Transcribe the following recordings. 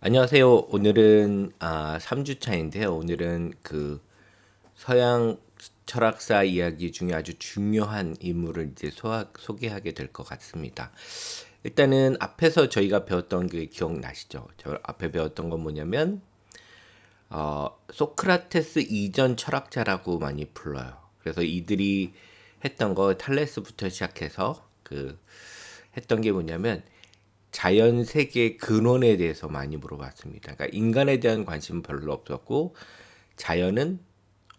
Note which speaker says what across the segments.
Speaker 1: 안녕하세요. 오늘은 3 주차인데요. 오늘은 그 서양 철학사 이야기 중에 아주 중요한 인물을 이제 소개하게 될 것 같습니다. 일단은 앞에서 저희가 배웠던 게 기억나시죠? 저 앞에 배웠던 건 뭐냐면 소크라테스 이전 철학자라고 많이 불러요. 그래서 이들이 했던 거 탈레스부터 시작해서 했던 게 뭐냐면 자연 세계 근원에 대해서 많이 물어봤습니다. 그러니까 인간에 대한 관심은 별로 없었고 자연은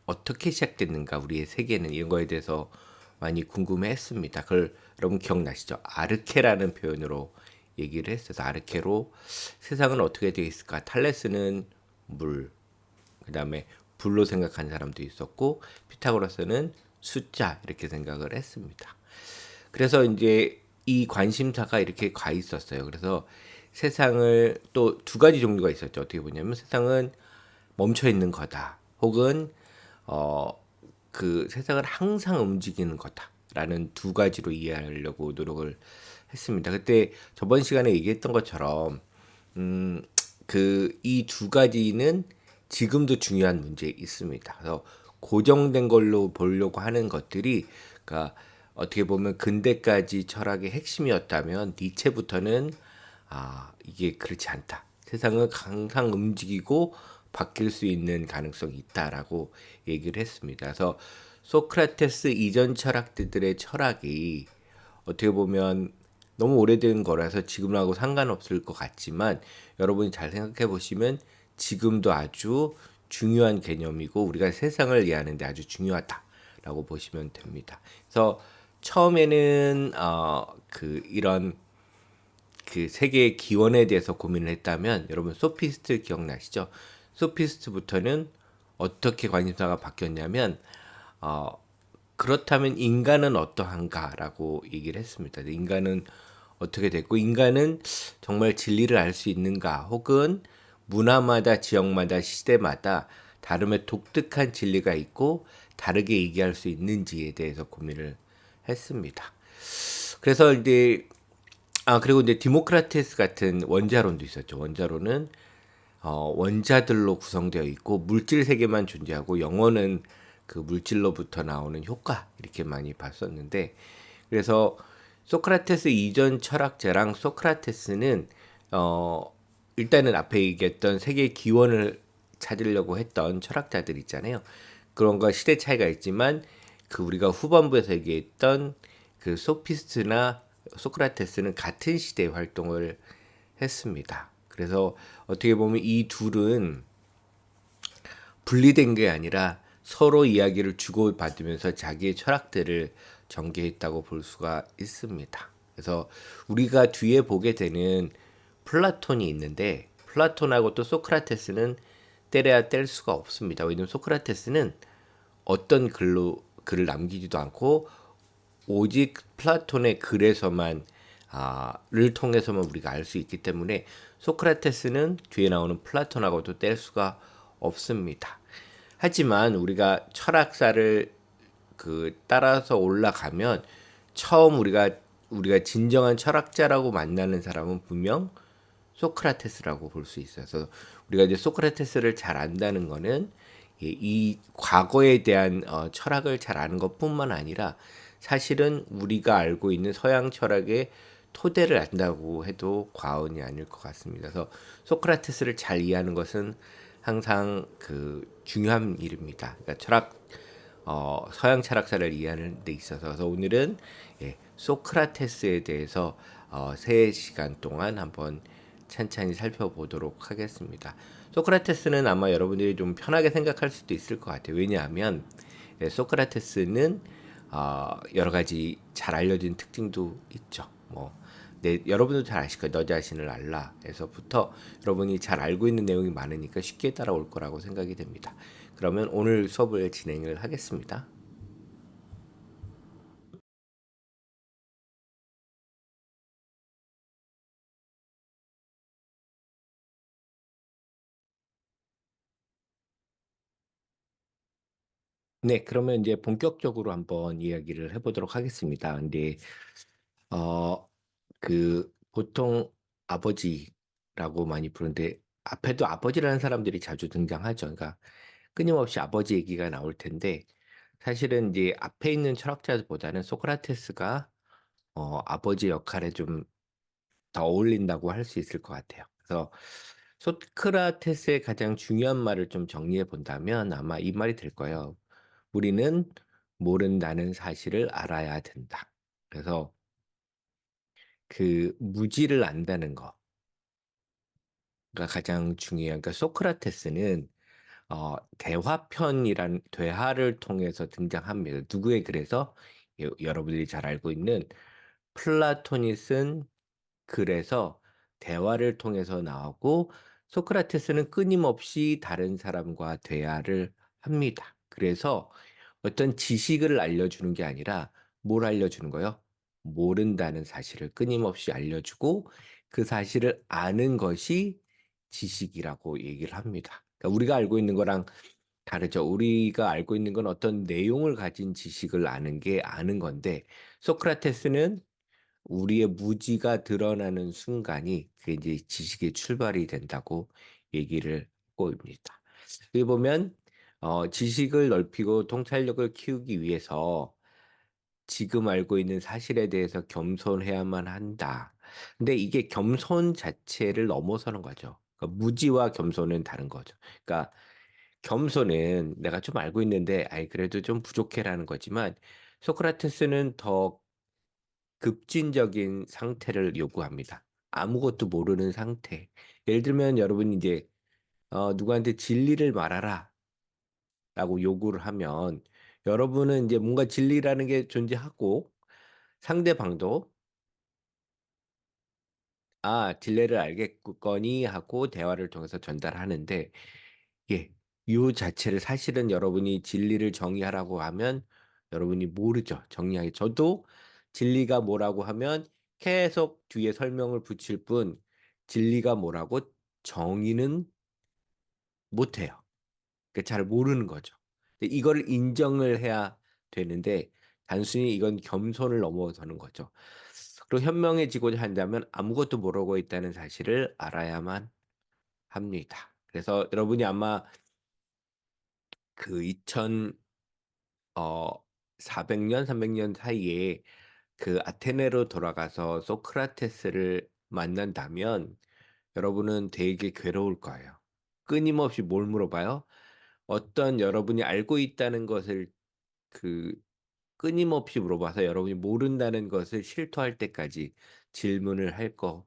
Speaker 1: 어떻게 시작됐는가, 우리의 세계는, 이런 거에 대해서 많이 궁금해했습니다. 그걸 여러분 기억나시죠? 아르케라는 표현으로 얘기를 했어서 아르케로 세상은 어떻게 되어 있을까? 탈레스는 물, 그다음에 불로 생각한 사람도 있었고 피타고라스는 숫자, 이렇게 생각을 했습니다. 그래서 이제 이 관심사가 이렇게 가 있었어요. 그래서 세상을 또 두 가지 종류가 있었죠. 어떻게 보냐면 세상은 멈춰 있는 거다. 혹은 어 세상을 항상 움직이는 거다라는 두 가지로 이해하려고 노력을 했습니다. 그때 저번 시간에 얘기했던 것처럼 이 두 가지는 지금도 중요한 문제 있습니다. 그래서 고정된 걸로 보려고 하는 것들이, 그러니까 어떻게 보면 근대까지 철학의 핵심이었다면 니체부터는 이게 그렇지 않다. 세상은 항상 움직이고 바뀔 수 있는 가능성이 있다라고 얘기를 했습니다. 그래서 소크라테스 이전 철학자들의 철학이 어떻게 보면 너무 오래된 거라서 지금하고 상관없을 것 같지만 여러분이 잘 생각해 보시면 지금도 아주 중요한 개념이고 우리가 세상을 이해하는데 아주 중요하다라고 보시면 됩니다. 그래서 처음에는 이런 세계의 기원에 대해서 고민을 했다면 여러분 소피스트 기억나시죠? 소피스트부터는 어떻게 관심사가 바뀌었냐면 어, 그렇다면 인간은 어떠한가라고 얘기를 했습니다. 인간은 어떻게 됐고 인간은 정말 진리를 알 수 있는가, 혹은 문화마다 지역마다 시대마다 다름의 독특한 진리가 있고 다르게 얘기할 수 있는지에 대해서 고민을 했습니다. 그래서 이제 그리고 이제 디모크라테스 같은 원자론도 있었죠. 원자론은 원자들로 구성되어 있고 물질 세계만 존재하고 영혼은 그 물질로부터 나오는 효과, 이렇게 많이 봤었는데, 그래서 소크라테스 이전 철학자랑 소크라테스는 어 일단은 앞에 얘기했던 세계의 기원을 찾으려고 했던 철학자들 있잖아요. 그런 거 시대 차이가 있지만 우리가 후반부에서 얘기했던 소피스트나 소크라테스는 같은 시대에 활동을 했습니다. 그래서 어떻게 보면 이 둘은 분리된 게 아니라 서로 이야기를 주고받으면서 자기의 철학들을 전개했다고 볼 수가 있습니다. 그래서 우리가 뒤에 보게 되는 플라톤이 있는데 플라톤하고 또 소크라테스는 때려야 뗄 수가 없습니다. 왜냐하면 소크라테스는 어떤 글을 남기지도 않고 오직 플라톤의 글에서만 를 통해서만 우리가 알 수 있기 때문에 소크라테스는 뒤에 나오는 플라톤하고도 뗄 수가 없습니다. 하지만 우리가 철학사를 따라서 올라가면 처음 우리가 진정한 철학자라고 만나는 사람은 분명 소크라테스라고 볼 수 있어요. 그래서 우리가 이제 소크라테스를 잘 안다는 거는 이 과거에 대한 철학을 잘 아는 것뿐만 아니라 사실은 우리가 알고 있는 서양 철학의 토대를 안다고 해도 과언이 아닐 것 같습니다. 그래서 소크라테스를 잘 이해하는 것은 항상 중요한 일입니다. 그러니까 서양 철학사를 이해하는 데 있어서. 그래서 오늘은 소크라테스에 대해서 3시간 동안 한번 찬찬히 살펴보도록 하겠습니다. 소크라테스는 아마 여러분들이 좀 편하게 생각할 수도 있을 것 같아요. 왜냐하면 소크라테스는 여러 가지 잘 알려진 특징도 있죠. 여러분도 잘 아실 거예요. 너 자신을 알라에서부터 여러분이 잘 알고 있는 내용이 많으니까 쉽게 따라올 거라고 생각이 됩니다. 그러면 오늘 수업을 진행을 하겠습니다. 네, 그러면 이제 본격적으로 한번 이야기를 해보도록 하겠습니다. 근데 보통 아버지라고 많이 부르는데 앞에도 아버지라는 사람들이 자주 등장하죠. 그러니까 끊임없이 아버지 얘기가 나올 텐데 사실은 이제 앞에 있는 철학자보다는 소크라테스가 아버지 역할에 좀 더 어울린다고 할 수 있을 것 같아요. 그래서 소크라테스의 가장 중요한 말을 좀 정리해 본다면 아마 이 말이 될 거예요. 우리는 모른다는 사실을 알아야 된다. 그래서 그 무지를 안다는 거가 가장 중요해요. 그러니까 소크라테스는 대화편이란 대화를 통해서 등장합니다. 누구의 글에서 여러분들이 잘 알고 있는 플라톤이 쓴 글에서 대화를 통해서 나오고 소크라테스는 끊임없이 다른 사람과 대화를 합니다. 그래서 어떤 지식을 알려주는 게 아니라 뭘 알려주는 거요? 모른다는 사실을 끊임없이 알려주고 그 사실을 아는 것이 지식이라고 얘기를 합니다. 그러니까 우리가 알고 있는 거랑 다르죠. 우리가 알고 있는 건 어떤 내용을 가진 지식을 아는 게 아는 건데 소크라테스는 우리의 무지가 드러나는 순간이 그게 이제 지식의 출발이 된다고 얘기를 하고 있습니다. 여기 보면 지식을 넓히고 통찰력을 키우기 위해서 지금 알고 있는 사실에 대해서 겸손해야만 한다. 근데 이게 겸손 자체를 넘어서는 거죠. 그러니까 무지와 겸손은 다른 거죠. 그러니까 겸손은 내가 좀 알고 있는데, 아이, 그래도 좀 부족해라는 거지만, 소크라테스는 더 급진적인 상태를 요구합니다. 아무것도 모르는 상태. 예를 들면 여러분이 이제 누구한테 진리를 말하라 라고 요구를 하면 여러분은 이제 뭔가 진리라는 게 존재하고 상대방도 진리를 알겠거니 하고 대화를 통해서 전달하는데 예, 요 자체를 사실은 여러분이 진리를 정의하라고 하면 여러분이 모르죠. 정리하기. 저도 진리가 뭐라고 하면 계속 뒤에 설명을 붙일 뿐 진리가 뭐라고 정의는 못해요. 그러니까 잘 모르는 거죠. 근데 이거를 인정을 해야 되는데 단순히 이건 겸손을 넘어서는 거죠. 그리고 현명해지고자 한다면 아무것도 모르고 있다는 사실을 알아야만 합니다. 그래서 여러분이 아마 그 400년, 300년 사이에 그 아테네로 돌아가서 소크라테스를 만난다면 여러분은 되게 괴로울 거예요. 끊임없이 뭘 물어봐요? 어떤 여러분이 알고 있다는 것을 그 끊임없이 물어봐서 여러분이 모른다는 것을 실토할 때까지 질문을 할 것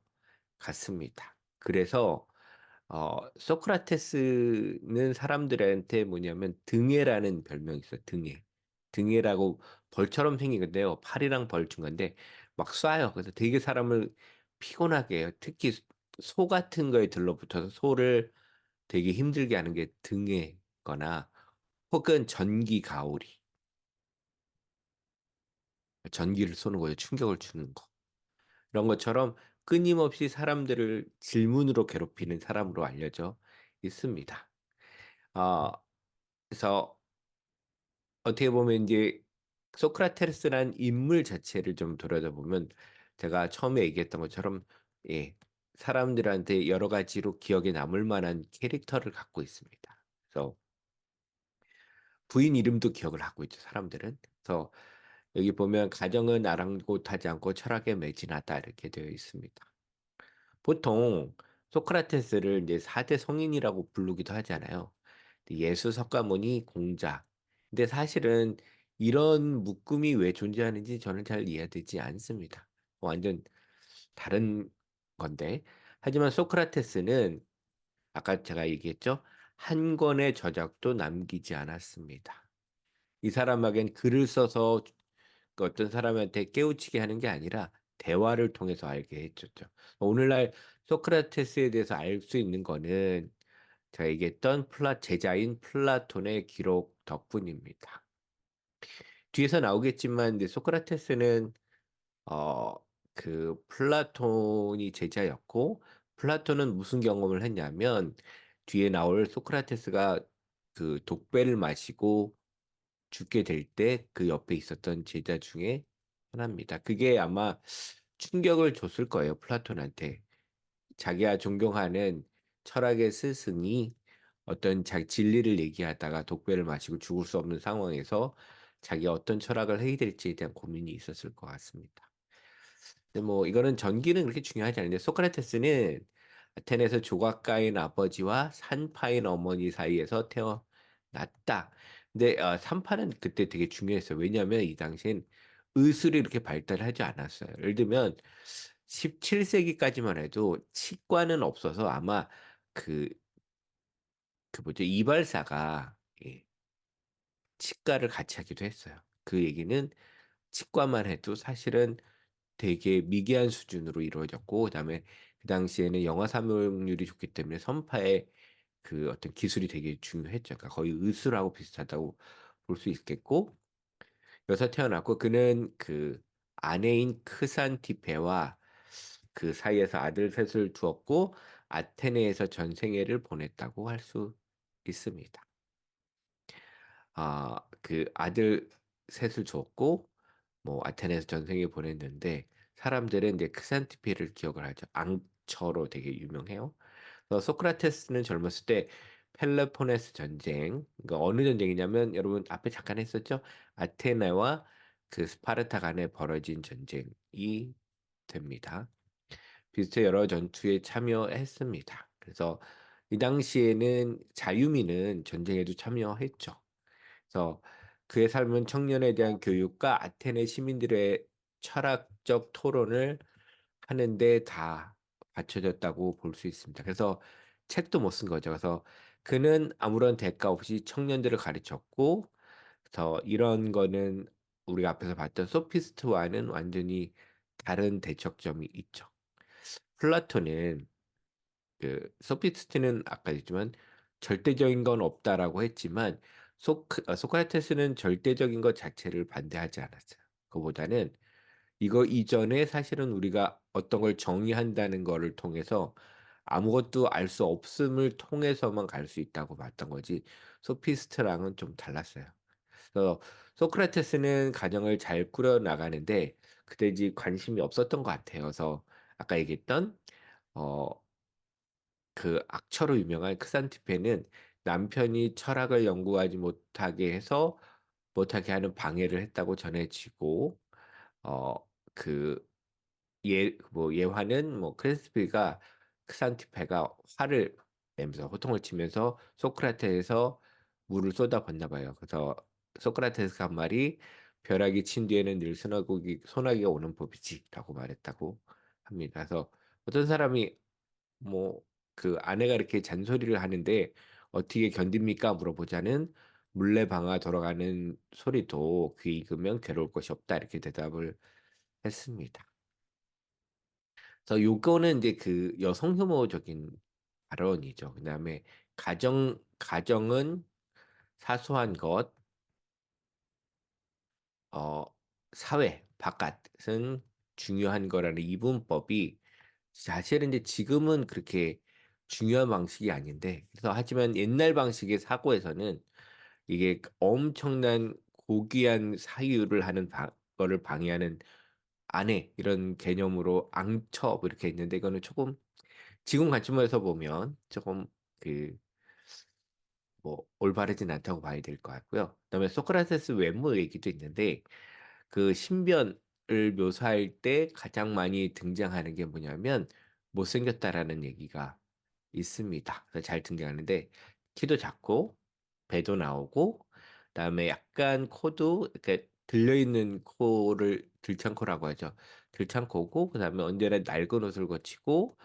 Speaker 1: 같습니다. 그래서 소크라테스는 사람들한테 뭐냐면 등해라는 별명이 있어요. 등해. 등해라고 벌처럼 생긴 건데요. 팔이랑 벌 준 건데 막 쏴요. 그래서 되게 사람을 피곤하게 해요. 특히 소 같은 거에 들러붙어서 소를 되게 힘들게 하는 게 등해거나 혹은 전기 가오리. 전기를 쏘는 거예요. 충격을 주는 거. 이런 것처럼 끊임없이 사람들을 질문으로 괴롭히는 사람으로 알려져 있습니다. 어, 그래서 어떻게 보면 이제 소크라테스란 인물 자체를 좀 들여다보면 제가 처음에 얘기했던 것처럼 예, 사람들한테 여러 가지로 기억에 남을 만한 캐릭터를 갖고 있습니다. 그래서 부인 이름도 기억을 하고 있죠, 사람들은. 그래서 여기 보면 가정은 아랑곳하지 않고 철학에 매진하다 이렇게 되어 있습니다. 보통 소크라테스를 이제 4대 성인이라고 부르기도 하잖아요. 예수, 석가모니, 공자. 근데 사실은 이런 묶음이 왜 존재하는지 저는 잘 이해되지 않습니다. 완전 다른 건데. 하지만 소크라테스는 아까 제가 얘기했죠. 한 권의 저작도 남기지 않았습니다. 이 사람에겐 글을 써서 그 어떤 사람한테 깨우치게 하는 게 아니라 대화를 통해서 알게 해줬죠. 오늘날 소크라테스에 대해서 알 수 있는 거는 제가 얘기했던 제자인 플라톤의 기록 덕분입니다. 뒤에서 나오겠지만 이제 소크라테스는 어, 그 플라톤이 제자였고 플라톤은 무슨 경험을 했냐면 뒤에 나올 소크라테스가 그 독배를 마시고 죽게 될 때 그 옆에 있었던 제자 중에 하나입니다. 그게 아마 충격을 줬을 거예요, 플라톤한테. 자기가 존경하는 철학의 스승이 어떤 자기 진리를 얘기하다가 독배를 마시고 죽을 수 없는 상황에서 자기가 어떤 철학을 해야 될지에 대한 고민이 있었을 것 같습니다. 근데 뭐 이거는 전기는 그렇게 중요하지 않은데 소크라테스는 아테네에서 조각가인 아버지와 산파인 어머니 사이에서 태어났다. 근데 산파는 그때 되게 중요했어요. 왜냐하면 이 당시엔 의술이 이렇게 발달하지 않았어요. 예를 들면 17세기까지만 해도 치과는 없어서 아마 그, 그 뭐죠? 이발사가 예, 치과를 같이 하기도 했어요. 그 얘기는 치과만 해도 사실은 되게 미개한 수준으로 이루어졌고, 그다음에 그 당시에는 영화 사용률이 좋기 때문에 선파의 그 어떤 기술이 되게 중요했죠. 그러니까 거의 의술하고 비슷하다고 볼 수 있겠고, 여기서 태어났고, 그는 그 아내인 크산티페와 그 사이에서 아들 셋을 두었고, 아테네에서 전생애를 보냈다고 할 수 있습니다. 그 아들 셋을 줬고, 뭐 아테네에서 전생에 보냈는데 사람들은 이제 크산티페를 기억을 하죠. 앙처로 되게 유명해요. 그래서 소크라테스는 젊었을 때 펠로폰네스 전쟁, 그러니까 어느 전쟁이냐면 여러분 앞에 잠깐 했었죠. 아테네와 그 스파르타 간에 벌어진 전쟁이 됩니다. 비슷해 여러 전투에 참여했습니다. 그래서 이 당시에는 자유민은 전쟁에도 참여했죠. 그래서 그의 삶은 청년에 대한 교육과 아테네 시민들의 철학적 토론을 하는데 다 바쳐졌다고 볼 수 있습니다. 그래서 책도 못 쓴 거죠. 그래서 그는 아무런 대가 없이 청년들을 가르쳤고, 그래서 이런 거는 우리가 앞에서 봤던 소피스트와는 완전히 다른 대척점이 있죠. 플라톤은 그 소피스트는 아까 했지만 절대적인 건 없다라고 했지만 소크라테스는 절대적인 것 자체를 반대하지 않았어요. 그보다는 이거 이전에 사실은 우리가 어떤 걸 정의한다는 거를 통해서 아무것도 알 수 없음을 통해서만 갈 수 있다고 봤던 거지. 소피스트랑은 좀 달랐어요. 그래서 소크라테스는 가정을 잘 꾸려 나가는데 그때지 관심이 없었던 것 같아요. 그래서 아까 얘기했던 어, 그 악처로 유명한 크산티페는 남편이 철학을 연구하지 못하게 하는 방해를 했다고 전해지고 어 그 예화는 뭐 크레스피가 크산티페가 화를 내면서 호통을 치면서 소크라테에서 물을 쏟아붓나 봐요. 그래서 소크라테스가 한 말이 벼락이 친 뒤에는 늘 소나기가 오는 법이지라고 말했다고 합니다. 그래서 어떤 사람이 뭐 그 아내가 이렇게 잔소리를 하는데 어떻게 견딥니까? 물어보자는 물레방아 돌아가는 소리도 귀 익으면 괴로울 것이 없다 이렇게 대답을 했습니다. 그래서 요거는 이제 그 여성 혐오적인 발언이죠. 그다음에 가정은 사소한 것, 어 사회 바깥은 중요한 거라는 이분법이 사실은 이제 지금은 그렇게 중요한 방식이 아닌데, 그래서 하지만 옛날 방식의 사고에서는 이게 엄청난 고귀한 사유를 하는 거를 방해하는 아내 이런 개념으로 앙첩 이렇게 있는데 이거는 조금 지금 관점에서 보면 조금 그 뭐 올바르진 않다고 봐야 될 것 같고요. 그다음에 소크라테스 외모 얘기도 있는데 그 신변을 묘사할 때 가장 많이 등장하는 게 뭐냐면 못생겼다라는 얘기가 있습니다. 그래서 잘 등장하는데 키도 작고 배도 나오고 그다음에 약간 코도 이렇게 들려있는 코를 들창코라고 하죠. 들창코고 그다음에 언제나 낡은 옷을 거치고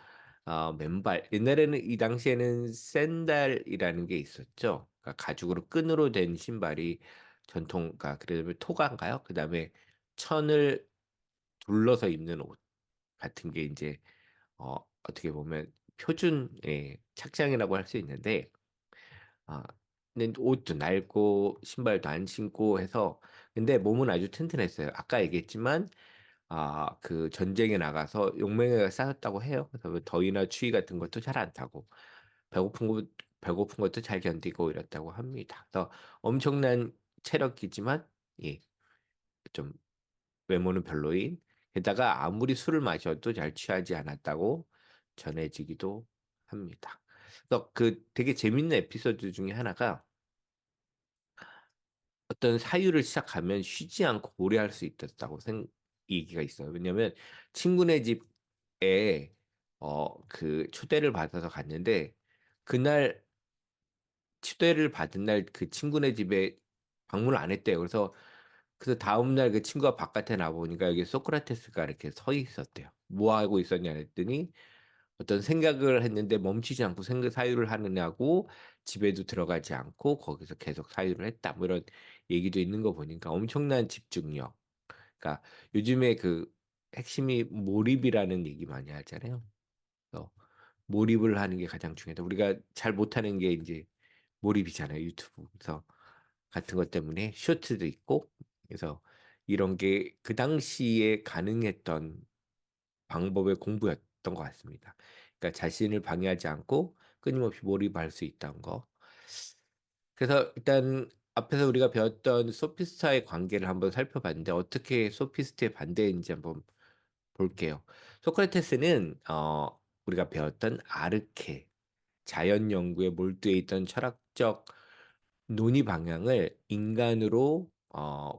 Speaker 1: 맨발 옛날에는 이 당시에는 샌달이라는 게 있었죠. 그러니까 가죽으로 끈으로 된 신발이 전통 그러니까 그다음에 토가인가요? 그다음에 천을 둘러서 입는 옷 같은 게 이제 어떻게 보면 표준의 착장이라고 할 수 있는데 아, 근데 옷도 낡고 신발도 안 신고 해서 근데 몸은 아주 튼튼했어요. 아까 얘기했지만 그 전쟁에 나가서 용맹을 쌓았다고 해요. 그래서 뭐 더위나 추위 같은 것도 잘 안 타고 배고픈 것도 잘 견디고 이랬다고 합니다. 그래서 엄청난 체력이지만 예, 좀 외모는 별로인 게다가 아무리 술을 마셔도 잘 취하지 않았다고 전해지기도 합니다. 그래서 그 되게 재밌는 에피소드 중에 하나가 어떤 사유를 시작하면 쉬지 않고 오래 할 수 있었다고 얘기가 있어요. 왜냐면 친구네 집에 그 초대를 받아서 갔는데 그날 초대를 받은 날 그 친구네 집에 방문을 안 했대요. 그래서 다음 날 그 친구가 바깥에 나보니까 여기 소크라테스가 이렇게 서 있었대요. 뭐 하고 있었냐 했더니 어떤 생각을 했는데 멈추지 않고 생각 사유를 하느냐고 집에도 들어가지 않고 거기서 계속 사유를 했다. 뭐 이런 얘기도 있는 거 보니까 엄청난 집중력. 그러니까 요즘에 그 핵심이 몰입이라는 얘기 많이 하잖아요. 그래서 몰입을 하는 게 가장 중요하다. 우리가 잘 못하는 게 이제 몰입이잖아요. 유튜브. 그래서 같은 것 때문에 쇼트도 있고 그래서 이런 게 그 당시에 가능했던 방법의 공부였던 것 같습니다. 그러니까 자신을 방해하지 않고 끊임없이 몰입할 수 있다는 거. 그래서 일단 앞에서 우리가 배웠던 소피스트와의 관계를 한번 살펴봤는데 어떻게 소피스트의 반대인지 한번 볼게요. 소크라테스는 우리가 배웠던 아르케 자연 연구에 몰두해 있던 철학적 논의 방향을 인간으로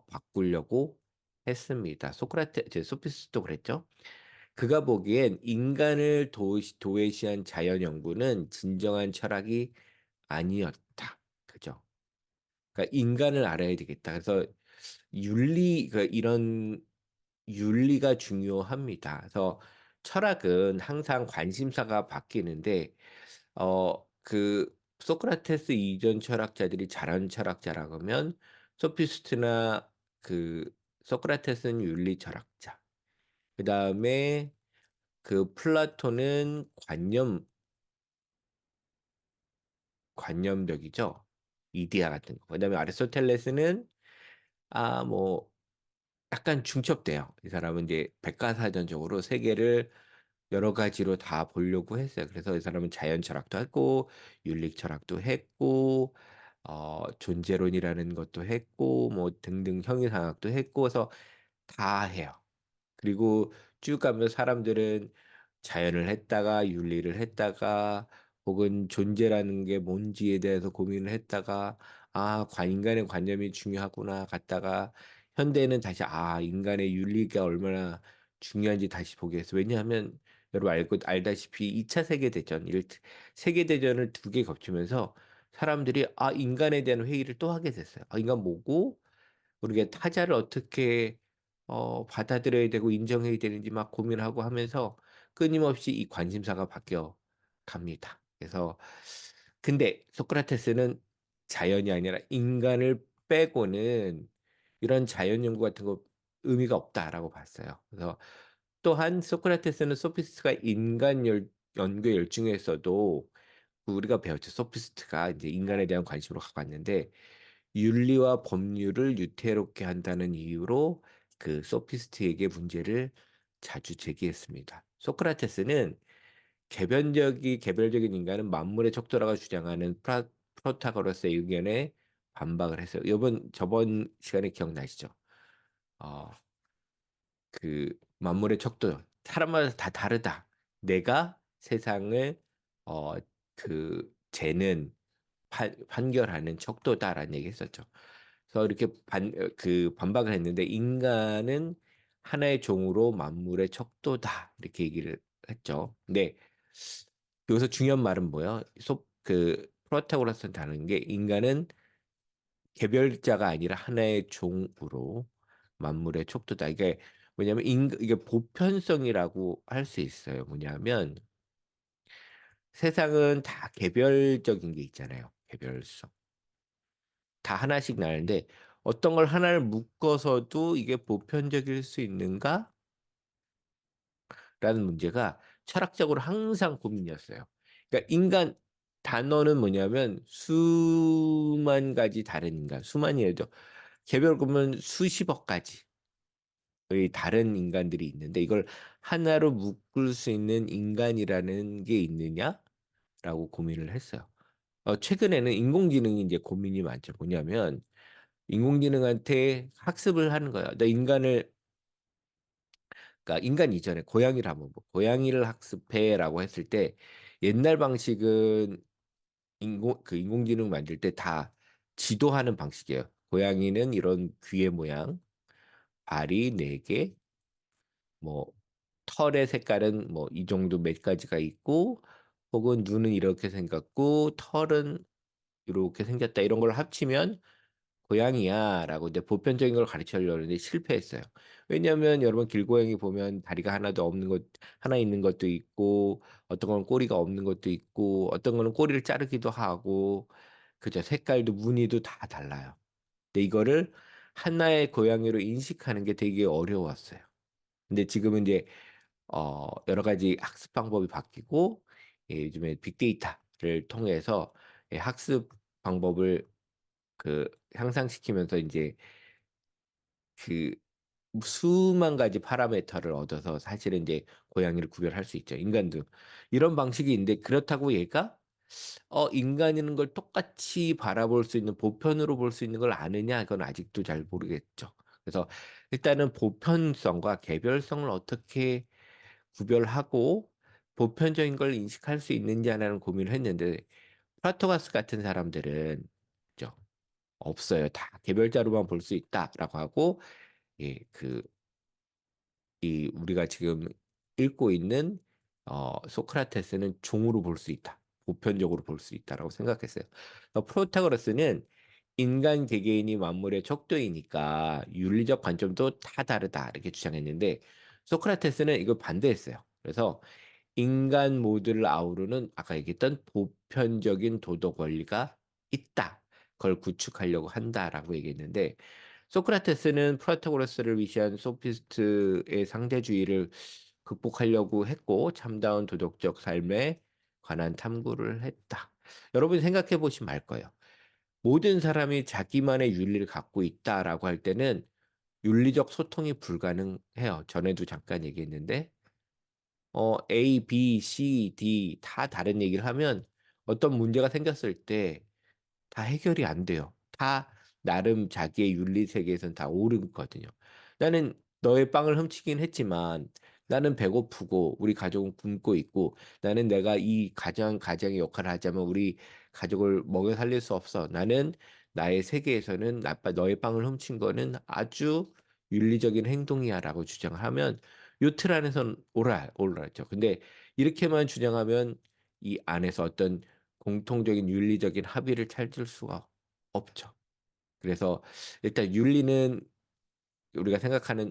Speaker 1: 바꾸려고 했습니다. 소피스트도 그랬죠. 그가 보기엔 인간을 도외시한 자연 연구는 진정한 철학이 아니었다. 그죠? 그러니까 인간을 알아야 되겠다. 그래서 이런 윤리가 중요합니다. 그래서 철학은 항상 관심사가 바뀌는데 그 소크라테스 이전 철학자들이 잘한 철학자라고 하면 소피스트나 그 소크라테스는 윤리 철학자. 그다음에 그 플라톤은 관념적이죠. 이데아 같은 거. 그다음에 아리스토텔레스는 뭐 약간 중첩돼요. 이 사람은 이제 백과사전적으로 세계를 여러 가지로 다 보려고 했어요. 그래서 이 사람은 자연 철학도 했고 윤리 철학도 했고 존재론이라는 것도 했고 뭐 등등 형이상학도 했고 그래서 다 해요. 그리고 쭉 가면 사람들은 자연을 했다가 윤리를 했다가 혹은 존재라는 게 뭔지에 대해서 고민을 했다가 인간의 관념이 중요하구나 갔다가 현대는 다시 인간의 윤리가 얼마나 중요한지 다시 보게 했어. 왜냐하면 여러분 알다시피 2차 세계대전, 세계대전을 두 개 거치면서 사람들이 인간에 대한 회의를 또 하게 됐어요. 인간 뭐고 우리가 타자를 어떻게 받아들여야 되고 인정해야 되는지 막 고민하고 하면서 끊임없이 이 관심사가 바뀌어 갑니다. 그래서 근데 소크라테스는 자연이 아니라 인간을 빼고는 이런 자연 연구 같은 거 의미가 없다라고 봤어요. 그래서 또한 소크라테스는 소피스트가 연구에 열중했어도 우리가 배웠죠. 소피스트가 이제 인간에 대한 관심으로 가고 왔는데 윤리와 법률을 유태롭게 한다는 이유로 그 소피스트에게 문제를 자주 제기했습니다. 소크라테스는 개별적인 인간은 만물의 척도라고 주장하는 프로타고라스의 의견에 반박을 했어요. 저번 시간에 기억나시죠? 어, 그 만물의 척도 사람마다 다 다르다. 내가 세상을 어, 그 재는 판결하는 척도다라는 얘기 했었죠. 그래서 이렇게 반박을 했는데 인간은 하나의 종으로 만물의 척도다 이렇게 얘기를 했죠. 근데 여기서 중요한 말은 뭐예요? 프로타고라스는 다른 게 인간은 개별자가 아니라 하나의 종으로 만물의 척도다. 이게 뭐냐면 이게 보편성이라고 할 수 있어요. 뭐냐면 세상은 다 개별적인 게 있잖아요. 개별성. 다 하나씩 나는데 어떤 걸 하나를 묶어서도 이게 보편적일 수 있는가? 라는 문제가 철학적으로 항상 고민이었어요. 그러니까 단어는 뭐냐면 수만 가지 다른 인간, 수만이라도 개별 보면 수십억 가지의 다른 인간들이 있는데 이걸 하나로 묶을 수 있는 인간이라는 게 있느냐라고 고민을 했어요. 최근에는 인공지능이 이제 고민이 많죠. 뭐냐면 인공지능한테 학습을 하는 거야. 그러니까 인간 이전에 고양이를 한번 고양이를 학습해라고 했을 때 옛날 방식은 인공지능 만들 때 다 지도하는 방식이에요. 고양이는 이런 귀의 모양, 발이 네 개, 뭐 털의 색깔은 뭐 이 정도 몇 가지가 있고, 혹은 눈은 이렇게 생겼고, 털은 이렇게 생겼다. 이런 걸 합치면 고양이야라고 이제 보편적인 걸 가르치려고 했는데 실패했어요. 왜냐하면 여러분 길고양이 보면 다리가 하나도 없는 것, 하나 있는 것도 있고, 어떤 건 꼬리가 없는 것도 있고, 어떤 거는 꼬리를 자르기도 하고, 그죠? 색깔도 무늬도 다 달라요. 근데 이거를 하나의 고양이로 인식하는 게 되게 어려웠어요. 근데 지금은 이제 여러 가지 학습 방법이 바뀌고, 예, 요즘에 빅데이터를 통해서 학습 방법을 그 향상시키면서 이제 그 수만 가지 파라미터를 얻어서 사실은 이제 고양이를 구별할 수 있죠. 인간도 이런 방식이 있는데, 그렇다고 얘가 인간이라는 걸 똑같이 바라볼 수 있는, 보편으로 볼 수 있는 걸 아느냐? 그건 아직도 잘 모르겠죠. 그래서 일단은 보편성과 개별성을 어떻게 구별하고 보편적인 걸 인식할 수 있는지 하나는 고민을 했는데, 프라토가스 같은 사람들은 그죠? 없어요. 다 개별자로만 볼 수 있다라고 하고, 예, 이 우리가 지금 읽고 있는 소크라테스는 종으로 볼 수 있다. 보편적으로 볼 수 있다라고 생각했어요. 프로타고라스는 인간 개개인이 만물의 척도이니까 윤리적 관점도 다 다르다 이렇게 주장했는데, 소크라테스는 이걸 반대했어요. 그래서 인간 모두를 아우르는 아까 얘기했던 보편적인 도덕 원리가 있다. 그걸 구축하려고 한다라고 얘기했는데, 소크라테스는 프라타고라스를 위시한 소피스트의 상대주의를 극복하려고 했고, 참다운 도덕적 삶에 관한 탐구를 했다. 여러분이 생각해 보시면 알 거예요. 모든 사람이 자기만의 윤리를 갖고 있다라고 할 때는 윤리적 소통이 불가능해요. 전에도 잠깐 얘기했는데, A, B, C, D 다 다른 얘기를 하면 어떤 문제가 생겼을 때 다 해결이 안 돼요. 다 나름 자기의 윤리 세계에선 다 옳거든요. 나는 너의 빵을 훔치긴 했지만 나는 배고프고 우리 가족은 굶고 있고, 나는 내가 이 가장의 역할을 하자면 우리 가족을 먹여 살릴 수 없어. 나는 나의 세계에서는 너의 빵을 훔친 거는 아주 윤리적인 행동이야라고 주장을 하면 요 틀 안에선 옳았죠. 근데 이렇게만 주장하면 이 안에서 어떤 공통적인 윤리적인 합의를 찾을 수가 없죠. 그래서 일단 윤리는 우리가 생각하는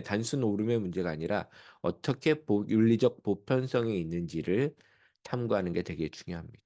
Speaker 1: 단순 옳음의 문제가 아니라 어떻게 윤리적 보편성이 있는지를 탐구하는 게 되게 중요합니다.